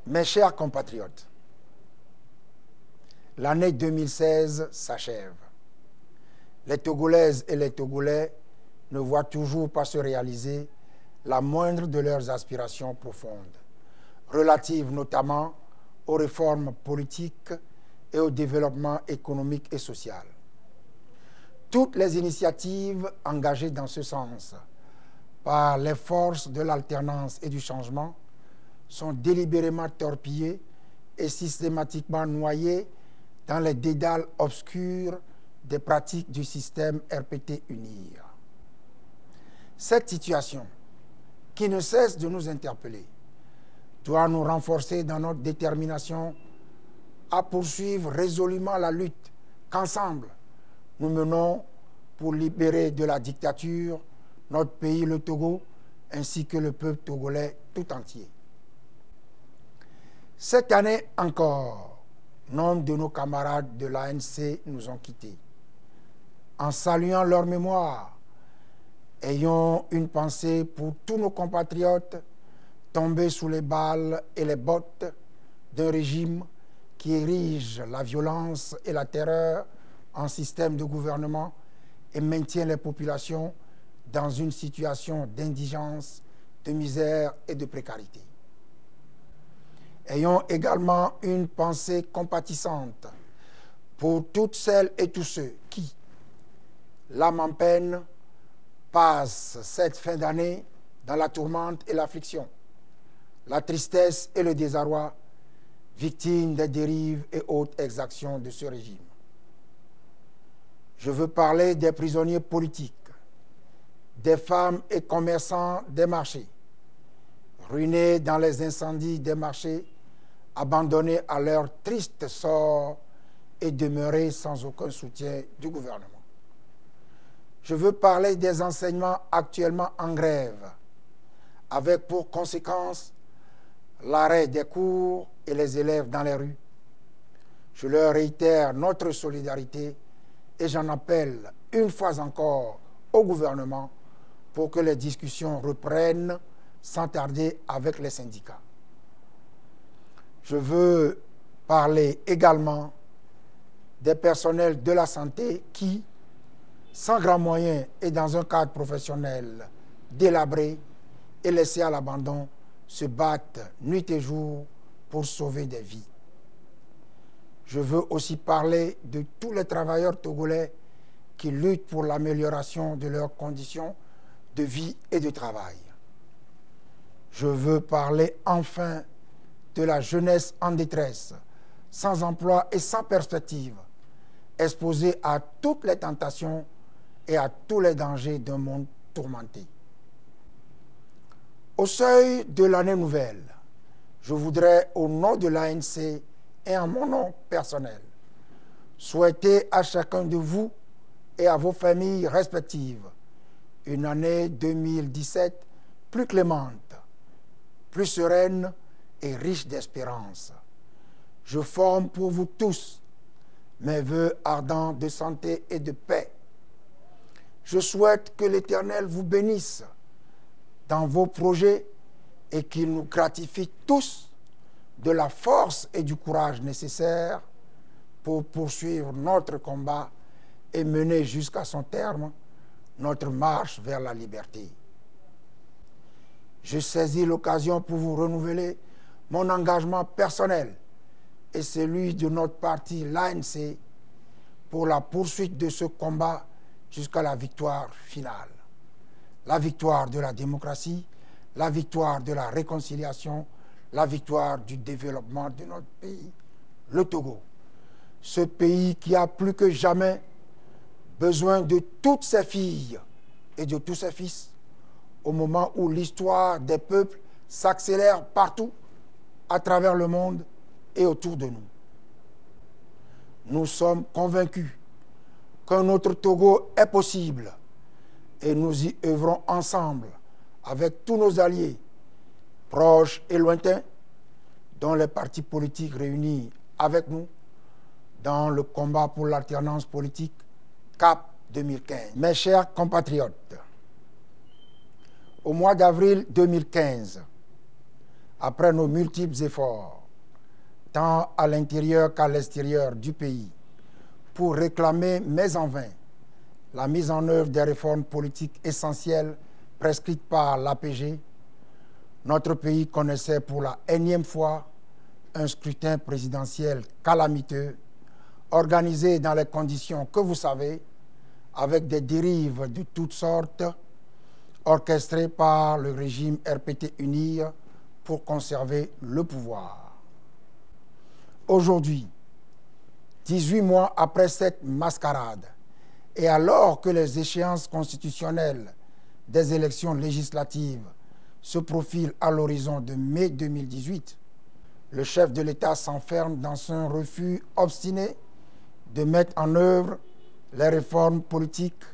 Mes chers compatriotes, l'année 2016 s'achève. Les Togolaises et les Togolais ne voient toujours pas se réaliser la moindre de leurs aspirations profondes, relatives notamment aux réformes politiques et au développement économique et social. Toutes les initiatives engagées dans ce sens par les forces de l'alternance et du changement sont délibérément torpillées et systématiquement noyées dans les dédales obscurs des pratiques du système RPT-UNIR. Cette situation, qui ne cesse de nous interpeller, doit nous renforcer dans notre détermination à poursuivre résolument la lutte qu'ensemble nous menons pour libérer de la dictature notre pays, le Togo, ainsi que le peuple togolais tout entier. Cette année encore, nombre de nos camarades de l'ANC nous ont quittés. En saluant leur mémoire, ayons une pensée pour tous nos compatriotes tombés sous les balles et les bottes d'un régime qui érige la violence et la terreur en système de gouvernement et maintient les populations dans une situation d'indigence, de misère et de précarité. Ayons également une pensée compatissante pour toutes celles et tous ceux qui, l'âme en peine, passent cette fin d'année dans la tourmente et l'affliction, la tristesse et le désarroi, victimes des dérives et autres exactions de ce régime. Je veux parler des prisonniers politiques, des femmes et commerçants des marchés, ruinés dans les incendies des marchés, abandonnés à leur triste sort et demeurés sans aucun soutien du gouvernement. Je veux parler des enseignants actuellement en grève, avec pour conséquence l'arrêt des cours et les élèves dans les rues. Je leur réitère notre solidarité et j'en appelle une fois encore au gouvernement pour que les discussions reprennent sans tarder avec les syndicats. Je veux parler également des personnels de la santé qui, sans grands moyens et dans un cadre professionnel délabré et laissé à l'abandon, se battent nuit et jour pour sauver des vies. Je veux aussi parler de tous les travailleurs togolais qui luttent pour l'amélioration de leurs conditions de vie et de travail. Je veux parler enfin de la jeunesse en détresse, sans emploi et sans perspective, exposée à toutes les tentations et à tous les dangers d'un monde tourmenté. Au seuil de l'année nouvelle, je voudrais, au nom de l'ANC et en mon nom personnel, souhaiter à chacun de vous et à vos familles respectives une année 2017 plus clémente, plus sereine et riche d'espérance. Je forme pour vous tous mes vœux ardents de santé et de paix. Je souhaite que l'Éternel vous bénisse dans vos projets et qu'il nous gratifie tous de la force et du courage nécessaires pour poursuivre notre combat et mener jusqu'à son terme notre marche vers la liberté. Je saisis l'occasion pour vous renouveler mon engagement personnel et celui de notre parti, l'ANC, pour la poursuite de ce combat jusqu'à la victoire finale. La victoire de la démocratie, la victoire de la réconciliation, la victoire du développement de notre pays, le Togo. Ce pays qui a plus que jamais besoin de toutes ses filles et de tous ses fils, au moment où l'histoire des peuples s'accélère partout, à travers le monde et autour de nous. Nous sommes convaincus qu'un autre Togo est possible et nous y œuvrons ensemble avec tous nos alliés, proches et lointains, dont les partis politiques réunis avec nous dans le combat pour l'alternance politique CAP 2015. Mes chers compatriotes, au mois d'avril 2015, après nos multiples efforts, tant à l'intérieur qu'à l'extérieur du pays, pour réclamer, mais en vain, la mise en œuvre des réformes politiques essentielles prescrites par l'APG, notre pays connaissait pour la énième fois un scrutin présidentiel calamiteux, organisé dans les conditions que vous savez, avec des dérives de toutes sortes, orchestrées par le régime RPT UNIR pour conserver le pouvoir. Aujourd'hui, 18 mois après cette mascarade, et alors que les échéances constitutionnelles des élections législatives se profilent à l'horizon de mai 2018, le chef de l'État s'enferme dans son refus obstiné de mettre en œuvre les réformes politiques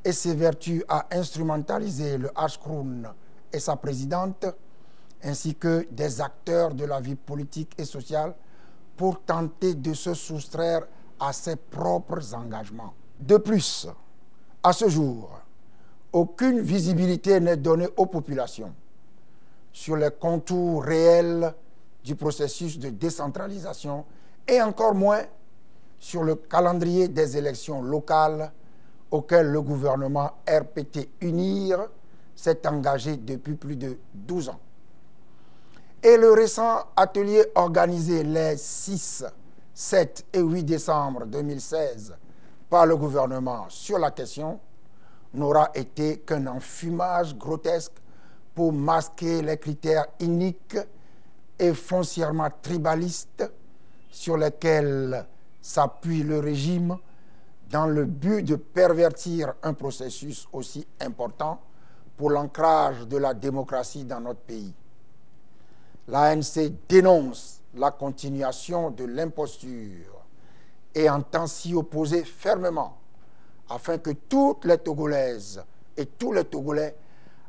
et s'évertue à instrumentaliser le Hash-Kroun et sa présidente, ainsi que des acteurs de la vie politique et sociale pour tenter de se soustraire à ses propres engagements. De plus, à ce jour, aucune visibilité n'est donnée aux populations sur les contours réels du processus de décentralisation et encore moins sur le calendrier des élections locales auquel le gouvernement RPT UNIR s'est engagé depuis plus de 12 ans. Et le récent atelier organisé les 6, 7 et 8 décembre 2016 par le gouvernement sur la question n'aura été qu'un enfumage grotesque pour masquer les critères iniques et foncièrement tribalistes sur lesquels s'appuie le régime dans le but de pervertir un processus aussi important pour l'ancrage de la démocratie dans notre pays. L'ANC dénonce la continuation de l'imposture et entend s'y opposer fermement afin que toutes les Togolaises et tous les Togolais,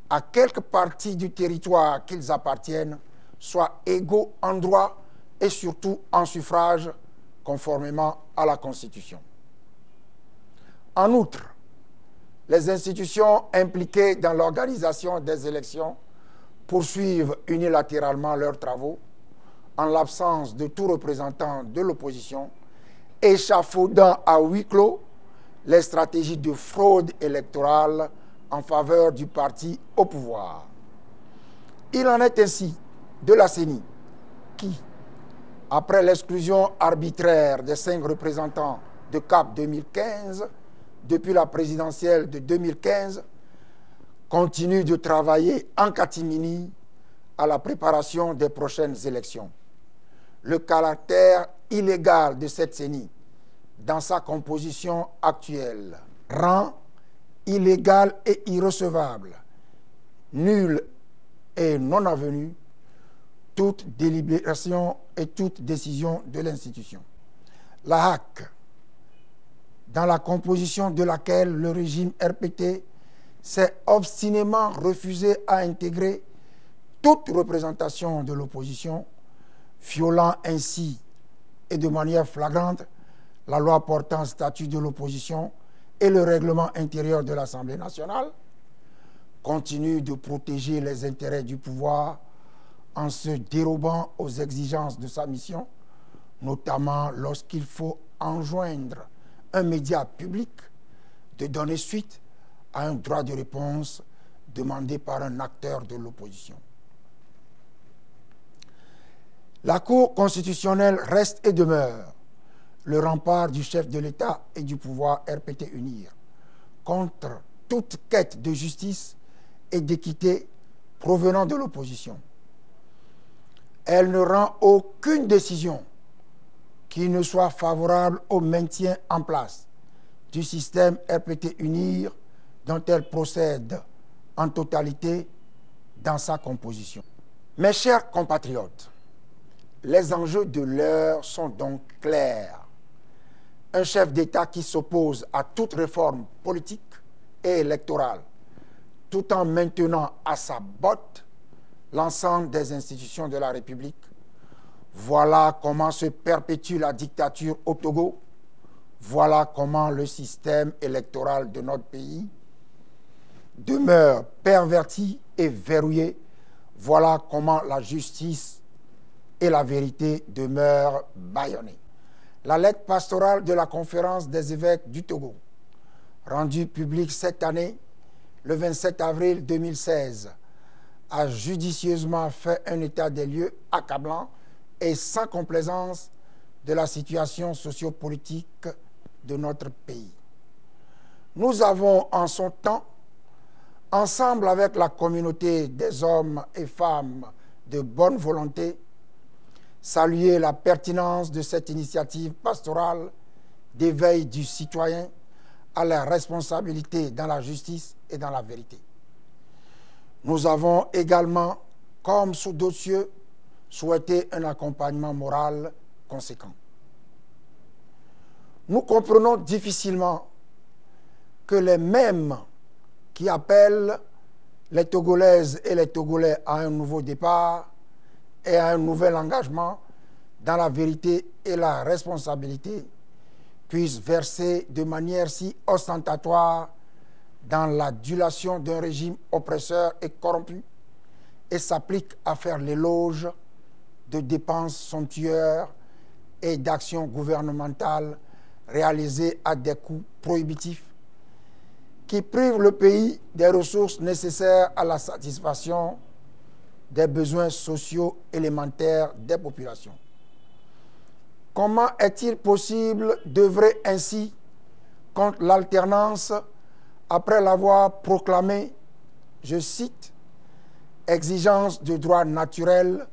à quelque partie du territoire qu'ils appartiennent, soient égaux en droit et surtout en suffrage, conformément à la Constitution. En outre, les institutions impliquées dans l'organisation des élections poursuivent unilatéralement leurs travaux en l'absence de tout représentant de l'opposition, échafaudant à huis clos les stratégies de fraude électorale en faveur du parti au pouvoir. Il en est ainsi de la CENI qui, après l'exclusion arbitraire des 5 représentants de CAP 2015, depuis la présidentielle de 2015, continue de travailler en catimini à la préparation des prochaines élections. Le caractère illégal de cette CENI, dans sa composition actuelle, rend illégal et irrecevable, nul et non avenu, toute délibération et toute décision de l'institution. La HAC, dans la composition de laquelle le régime RPT s'est obstinément refusé à intégrer toute représentation de l'opposition, violant ainsi et de manière flagrante la loi portant statut de l'opposition et le règlement intérieur de l'Assemblée nationale, continue de protéger les intérêts du pouvoir en se dérobant aux exigences de sa mission, notamment lorsqu'il faut enjoindre un média public de donner suite à un droit de réponse demandé par un acteur de l'opposition. La Cour constitutionnelle reste et demeure le rempart du chef de l'État et du pouvoir RPT UNIR contre toute quête de justice et d'équité provenant de l'opposition. Elle ne rend aucune décision qui ne soit favorable au maintien en place du système RPT UNIR dont elle procède en totalité dans sa composition. Mes chers compatriotes, les enjeux de l'heure sont donc clairs. Un chef d'État qui s'oppose à toute réforme politique et électorale, tout en maintenant à sa botte l'ensemble des institutions de la République. Voilà comment se perpétue la dictature au Togo. Voilà comment le système électoral de notre pays demeure perverti et verrouillé Voilà comment la justice et la vérité demeurent bâillonnées. La lettre pastorale de la conférence des évêques du Togo, rendue publique cette année, le 27 avril 2016, a judicieusement fait un état des lieux accablant et sans complaisance de la situation sociopolitique de notre pays. Nous avons en son temps, ensemble avec la communauté des hommes et femmes de bonne volonté, salué la pertinence de cette initiative pastorale d'éveil du citoyen à la responsabilité dans la justice et dans la vérité. Nous avons également, comme sous d'autres cieux, souhaité un accompagnement moral conséquent. Nous comprenons difficilement que les mêmes qui appellent les Togolaises et les Togolais à un nouveau départ et à un nouvel engagement dans la vérité et la responsabilité puissent verser de manière si ostentatoire dans l'adulation d'un régime oppresseur et corrompu et s'appliquent à faire l'éloge de dépenses somptuaires et d'actions gouvernementales réalisées à des coûts prohibitifs qui privent le pays des ressources nécessaires à la satisfaction des besoins sociaux élémentaires des populations. Comment est-il possible d'œuvrer ainsi contre l'alternance après l'avoir proclamée, je cite, « exigence de droits naturels »,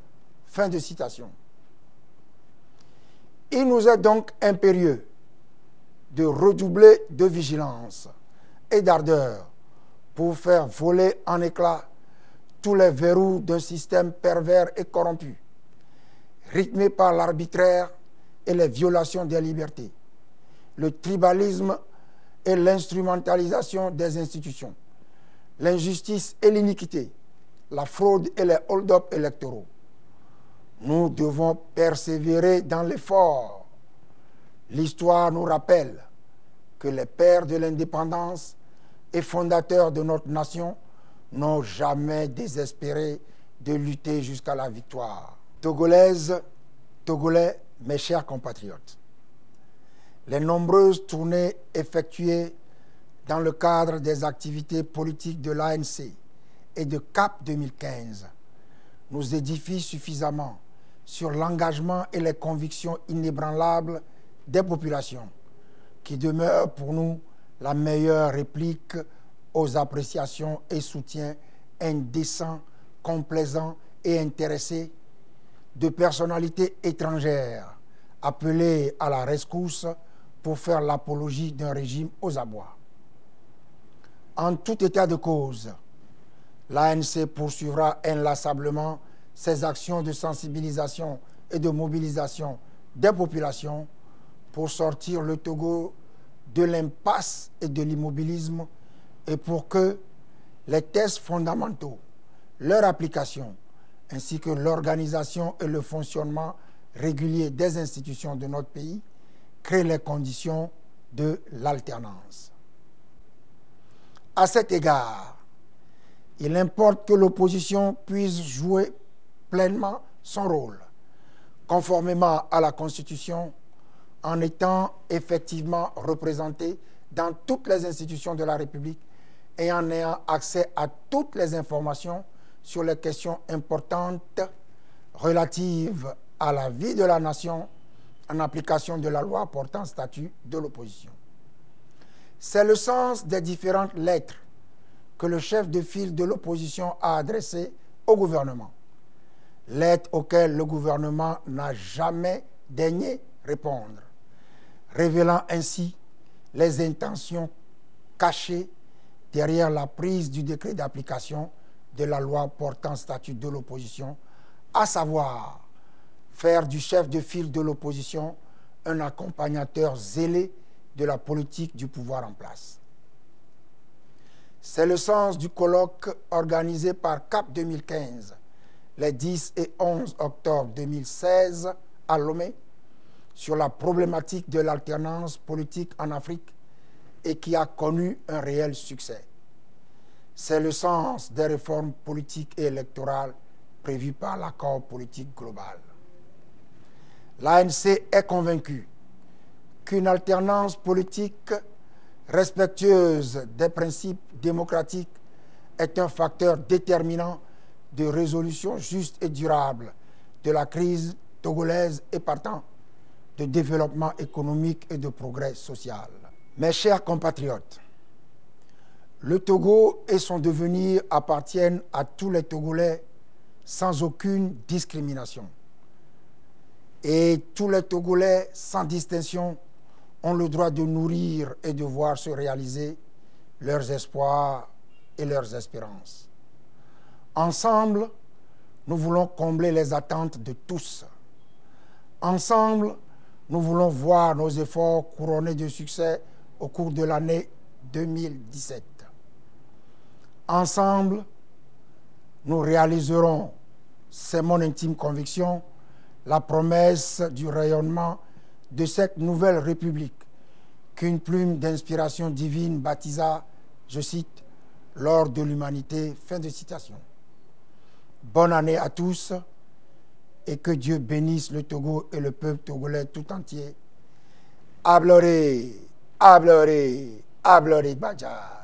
fin de citation. Il nous est donc impérieux de redoubler de vigilance et d'ardeur pour faire voler en éclats tous les verrous d'un système pervers et corrompu, rythmé par l'arbitraire et les violations des libertés, le tribalisme et l'instrumentalisation des institutions, l'injustice et l'iniquité, la fraude et les hold-up électoraux. Nous devons persévérer dans l'effort. L'histoire nous rappelle que les pères de l'indépendance et fondateurs de notre nation n'ont jamais désespéré de lutter jusqu'à la victoire. Togolaises, Togolais, mes chers compatriotes, les nombreuses tournées effectuées dans le cadre des activités politiques de l'ANC et de CAP 2015 nous édifient suffisamment sur l'engagement et les convictions inébranlables des populations, qui demeurent pour nous la meilleure réplique aux appréciations et soutiens indécents, complaisants et intéressés de personnalités étrangères appelées à la rescousse pour faire l'apologie d'un régime aux abois. En tout état de cause, l'ANC poursuivra inlassablement ses actions de sensibilisation et de mobilisation des populations pour sortir le Togo de l'impasse et de l'immobilisme et pour que les tests fondamentaux, leur application, ainsi que l'organisation et le fonctionnement régulier des institutions de notre pays créent les conditions de l'alternance. À cet égard, il importe que l'opposition puisse jouer pleinement son rôle, conformément à la Constitution, en étant effectivement représentée dans toutes les institutions de la République et en ayant accès à toutes les informations sur les questions importantes relatives à la vie de la nation en application de la loi portant statut de l'opposition. C'est le sens des différentes lettres que le chef de file de l'opposition a adressées au gouvernement, lettres auxquelles le gouvernement n'a jamais daigné répondre, révélant ainsi les intentions cachées derrière la prise du décret d'application de la loi portant statut de l'opposition, à savoir faire du chef de file de l'opposition un accompagnateur zélé de la politique du pouvoir en place. C'est le sens du colloque organisé par CAP 2015 les 10 et 11 octobre 2016 à Lomé sur la problématique de l'alternance politique en Afrique et qui a connu un réel succès. C'est le sens des réformes politiques et électorales prévu par l'accord politique global. L'ANC est convaincue qu'une alternance politique respectueuse des principes démocratiques est un facteur déterminant de résolution juste et durable de la crise togolaise et partant de développement économique et de progrès social. Mes chers compatriotes, le Togo et son devenir appartiennent à tous les Togolais sans aucune discrimination. Et tous les Togolais, sans distinction, ont le droit de nourrir et de voir se réaliser leurs espoirs et leurs espérances. Ensemble, nous voulons combler les attentes de tous. Ensemble, nous voulons voir nos efforts couronnés de succès au cours de l'année 2017. Ensemble, nous réaliserons, c'est mon intime conviction, la promesse du rayonnement de cette nouvelle République qu'une plume d'inspiration divine baptisa, je cite, « l'or de l'humanité ». Fin de citation. Bonne année à tous et que Dieu bénisse le Togo et le peuple togolais tout entier. Abloré, abloré, abloré Badja.